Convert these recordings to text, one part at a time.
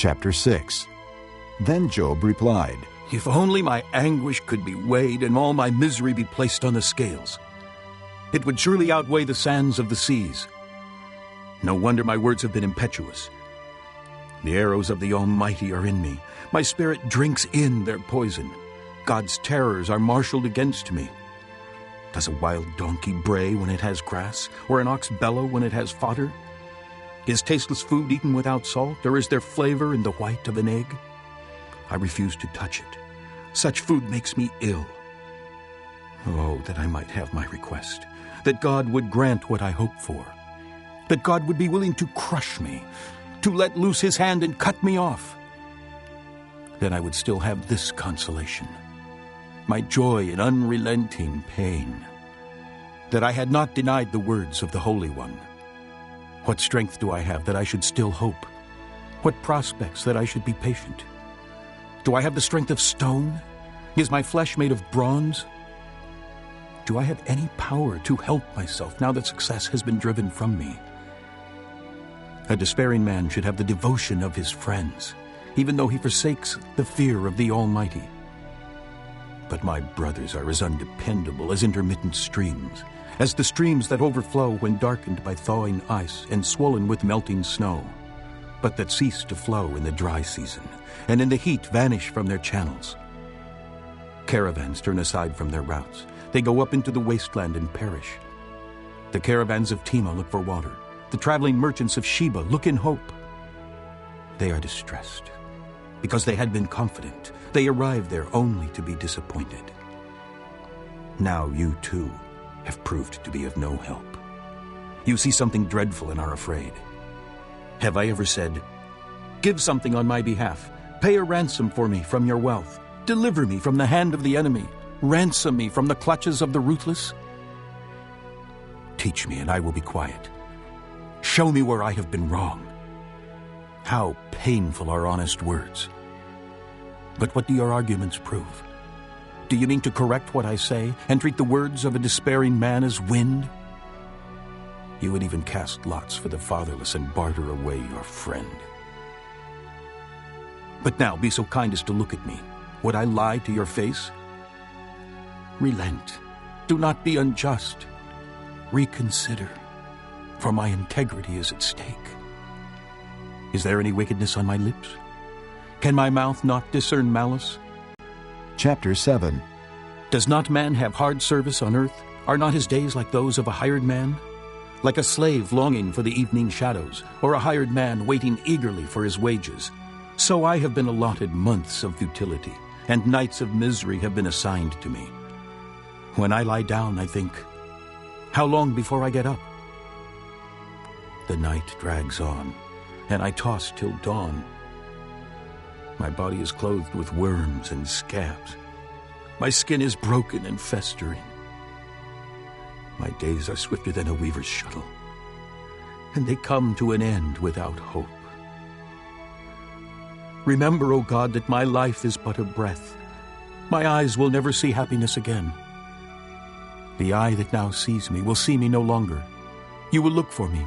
Chapter 6. Then Job replied, If only my anguish could be weighed and all my misery be placed on the scales. It would surely outweigh the sands of the seas. No wonder my words have been impetuous. The arrows of the Almighty are in me. My spirit drinks in their poison. God's terrors are marshaled against me. Does a wild donkey bray when it has grass, or an ox bellow when it has fodder? Is tasteless food eaten without salt, or is there flavor in the white of an egg? I refuse to touch it. Such food makes me ill. Oh, that I might have my request, that God would grant what I hope for, that God would be willing to crush me, to let loose his hand and cut me off. Then I would still have this consolation, my joy in unrelenting pain, that I had not denied the words of the Holy One. What strength do I have that I should still hope? What prospects that I should be patient? Do I have the strength of stone? Is my flesh made of bronze? Do I have any power to help myself now that success has been driven from me? A despairing man should have the devotion of his friends, even though he forsakes the fear of the Almighty. But my brothers are as undependable as intermittent streams, as the streams that overflow when darkened by thawing ice and swollen with melting snow, but that cease to flow in the dry season, and in the heat vanish from their channels. Caravans turn aside from their routes. They go up into the wasteland and perish. The caravans of Tema look for water. The traveling merchants of Sheba look in hope. They are distressed, because they had been confident. They arrived there only to be disappointed. Now you too have proved to be of no help. You see something dreadful and are afraid. Have I ever said, Give something on my behalf, pay a ransom for me from your wealth, deliver me from the hand of the enemy, ransom me from the clutches of the ruthless? Teach me and I will be quiet. Show me where I have been wrong. How painful are honest words. But what do your arguments prove? Do you mean to correct what I say and treat the words of a despairing man as wind? You would even cast lots for the fatherless and barter away your friend. But now be so kind as to look at me. Would I lie to your face? Relent. Do not be unjust. Reconsider, for my integrity is at stake. Is there any wickedness on my lips? Can my mouth not discern malice? Chapter 7. Does not man have hard service on earth? Are not his days like those of a hired man? Like a slave longing for the evening shadows, or a hired man waiting eagerly for his wages. So I have been allotted months of futility, and nights of misery have been assigned to me. When I lie down, I think, how long before I get up? The night drags on, and I toss till dawn. My body is clothed with worms and scabs. My skin is broken and festering. My days are swifter than a weaver's shuttle, and they come to an end without hope. Remember, O God, that my life is but a breath. My eyes will never see happiness again. The eye that now sees me will see me no longer. You will look for me,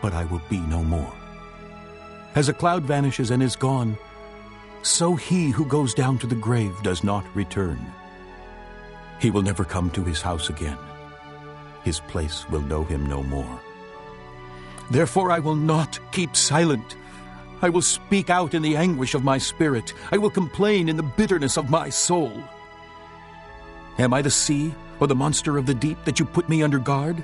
but I will be no more. As a cloud vanishes and is gone, so he who goes down to the grave does not return. He will never come to his house again. His place will know him no more. Therefore I will not keep silent. I will speak out in the anguish of my spirit. I will complain in the bitterness of my soul. Am I the sea or the monster of the deep that you put me under guard?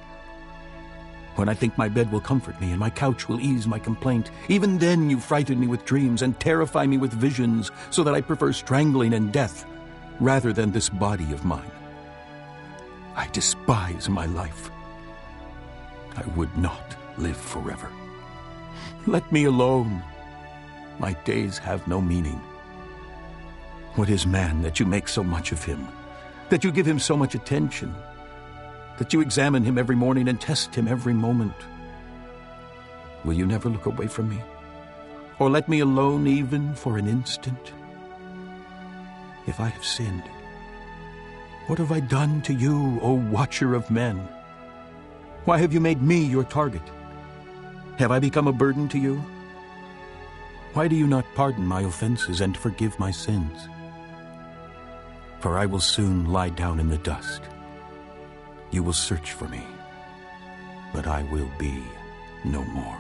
When I think my bed will comfort me and my couch will ease my complaint, even then you frighten me with dreams and terrify me with visions, so that I prefer strangling and death rather than this body of mine. I despise my life. I would not live forever. Let me alone. My days have no meaning. What is man that you make so much of him, that you give him so much attention, that you examine him every morning and test him every moment? Will you never look away from me, or let me alone even for an instant? If I have sinned, what have I done to you, O watcher of men? Why have you made me your target? Have I become a burden to you? Why do you not pardon my offenses and forgive my sins? For I will soon lie down in the dust. You will search for me, but I will be no more.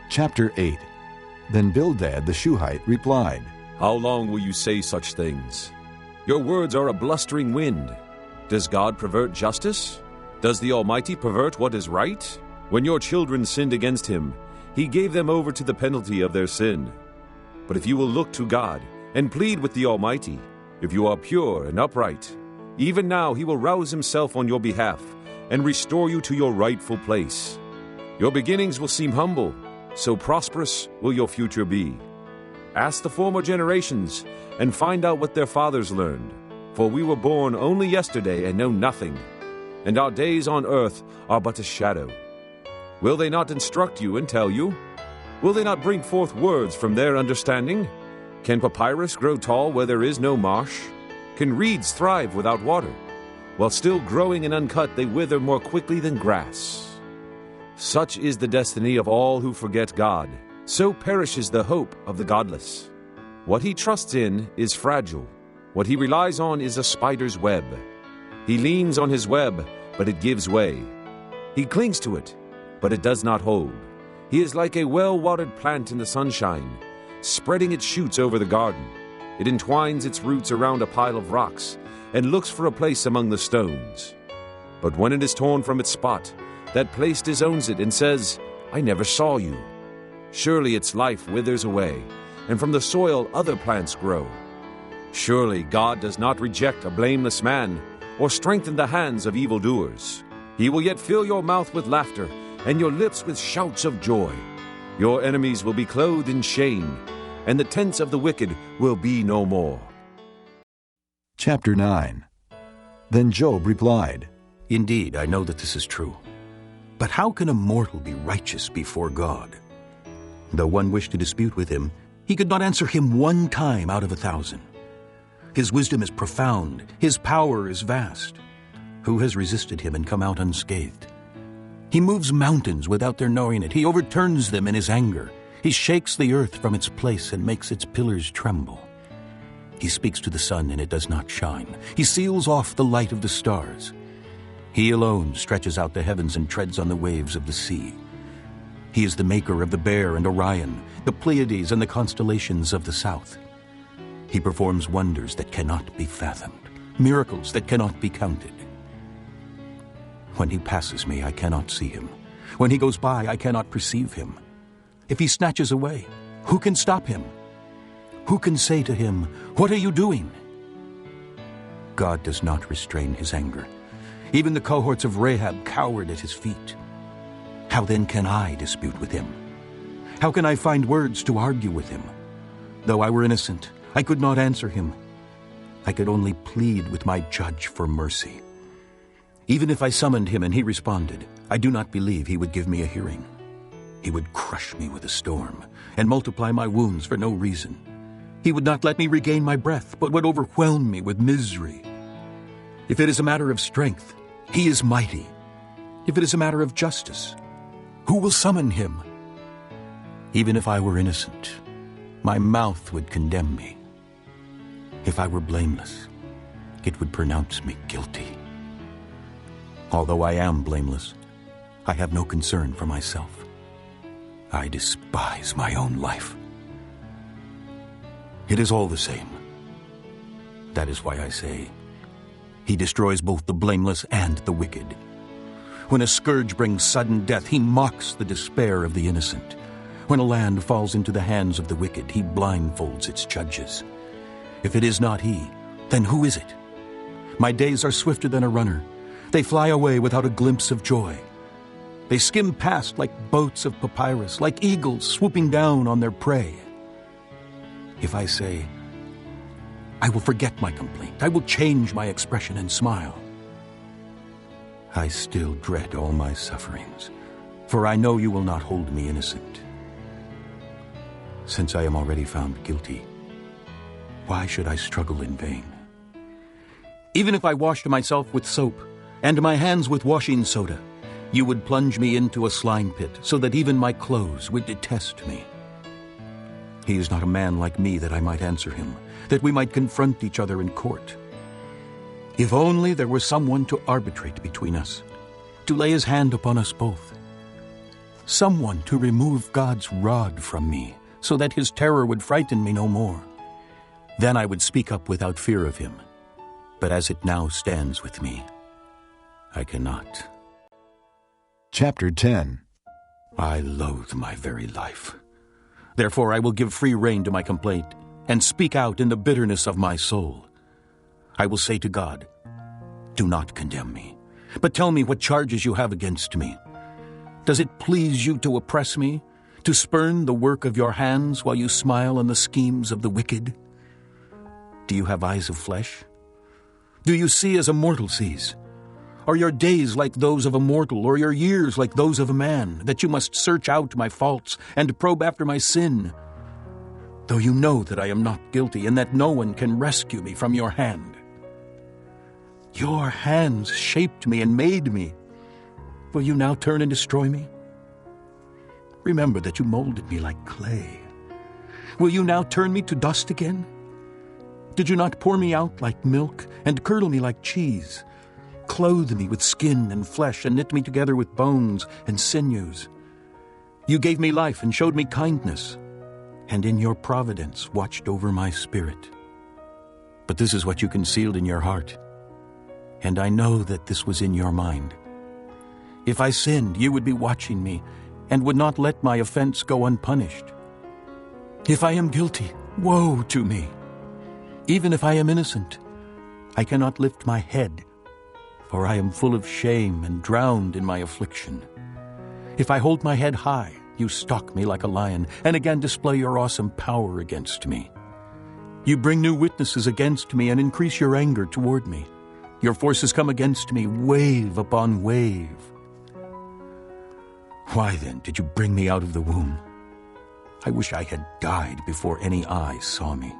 Chapter 8. Then Bildad the Shuhite replied, How long will you say such things? Your words are a blustering wind. Does God pervert justice? Does the Almighty pervert what is right? When your children sinned against him, he gave them over to the penalty of their sin. But if you will look to God and plead with the Almighty, if you are pure and upright, even now he will rouse himself on your behalf and restore you to your rightful place. Your beginnings will seem humble, so prosperous will your future be. Ask the former generations and find out what their fathers learned. For we were born only yesterday and know nothing, and our days on earth are but a shadow. Will they not instruct you and tell you? Will they not bring forth words from their understanding? Can papyrus grow tall where there is no marsh? Can reeds thrive without water? While still growing and uncut, they wither more quickly than grass. Such is the destiny of all who forget God. So perishes the hope of the godless. What he trusts in is fragile. What he relies on is a spider's web. He leans on his web, but it gives way. He clings to it, but it does not hold. He is like a well-watered plant in the sunshine, spreading its shoots over the garden. It entwines its roots around a pile of rocks and looks for a place among the stones. But when it is torn from its spot, that place disowns it and says, I never saw you. Surely its life withers away, and from the soil other plants grow. Surely God does not reject a blameless man, or strengthen the hands of evildoers. He will yet fill your mouth with laughter, and your lips with shouts of joy. Your enemies will be clothed in shame, and the tents of the wicked will be no more. Chapter 9. Then Job replied, Indeed, I know that this is true. But how can a mortal be righteous before God? Though one wished to dispute with him, he could not answer him 1 time out of 1,000. His wisdom is profound, his power is vast. Who has resisted him and come out unscathed? He moves mountains without their knowing it. He overturns them in his anger. He shakes the earth from its place and makes its pillars tremble. He speaks to the sun and it does not shine. He seals off the light of the stars. He alone stretches out the heavens and treads on the waves of the sea. He is the maker of the Bear and Orion, the Pleiades and the constellations of the south. He performs wonders that cannot be fathomed, miracles that cannot be counted. When he passes me, I cannot see him. When he goes by, I cannot perceive him. If he snatches away, who can stop him? Who can say to him, What are you doing? God does not restrain his anger. Even the cohorts of Rahab cowered at his feet. How then can I dispute with him? How can I find words to argue with him? Though I were innocent, I could not answer him. I could only plead with my judge for mercy. Even if I summoned him and he responded, I do not believe he would give me a hearing. He would crush me with a storm and multiply my wounds for no reason. He would not let me regain my breath, but would overwhelm me with misery. If it is a matter of strength, he is mighty. If it is a matter of justice, who will summon him? Even if I were innocent, my mouth would condemn me. If I were blameless, it would pronounce me guilty. Although I am blameless, I have no concern for myself. I despise my own life. It is all the same. That is why I say, he destroys both the blameless and the wicked. When a scourge brings sudden death, he mocks the despair of the innocent. When a land falls into the hands of the wicked, he blindfolds its judges. If it is not he, then who is it? My days are swifter than a runner. They fly away without a glimpse of joy. They skim past like boats of papyrus, like eagles swooping down on their prey. If I say, I will forget my complaint, I will change my expression and smile, I still dread all my sufferings, for I know you will not hold me innocent. Since I am already found guilty, why should I struggle in vain? Even if I washed myself with soap, and my hands with washing soda, you would plunge me into a slime pit, so that even my clothes would detest me. He is not a man like me that I might answer him, that we might confront each other in court. If only there were someone to arbitrate between us, to lay his hand upon us both. Someone to remove God's rod from me, so that his terror would frighten me no more. Then I would speak up without fear of him. But as it now stands with me, I cannot. Chapter 10. I loathe my very life. Therefore I will give free rein to my complaint, and speak out in the bitterness of my soul. I will say to God, do not condemn me, but tell me what charges you have against me. Does it please you to oppress me, to spurn the work of your hands while you smile on the schemes of the wicked? Do you have eyes of flesh? Do you see as a mortal sees? Are your days like those of a mortal, or your years like those of a man, that you must search out my faults and probe after my sin? Though you know that I am not guilty, and that no one can rescue me from your hand. Your hands shaped me and made me. Will you now turn and destroy me? Remember that you molded me like clay. Will you now turn me to dust again? Did you not pour me out like milk and curdle me like cheese? Clothe me with skin and flesh and knit me together with bones and sinews. You gave me life and showed me kindness, and in your providence watched over my spirit. But this is what you concealed in your heart, and I know that this was in your mind. If I sinned, you would be watching me and would not let my offense go unpunished. If I am guilty, woe to me. Even if I am innocent, I cannot lift my head, for I am full of shame and drowned in my affliction. If I hold my head high, you stalk me like a lion, and again display your awesome power against me. You bring new witnesses against me and increase your anger toward me. Your forces come against me, wave upon wave. Why then did you bring me out of the womb? I wish I had died before any eye saw me.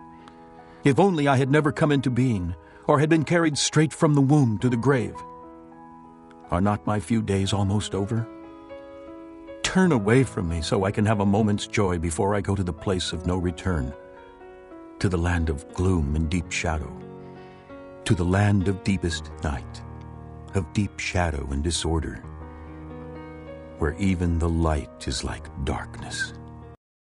If only I had never come into being, or had been carried straight from the womb to the grave. Are not my few days almost over? Turn away from me so I can have a moment's joy before I go to the place of no return, to the land of gloom and deep shadow, to the land of deepest night, of deep shadow and disorder, where even the light is like darkness.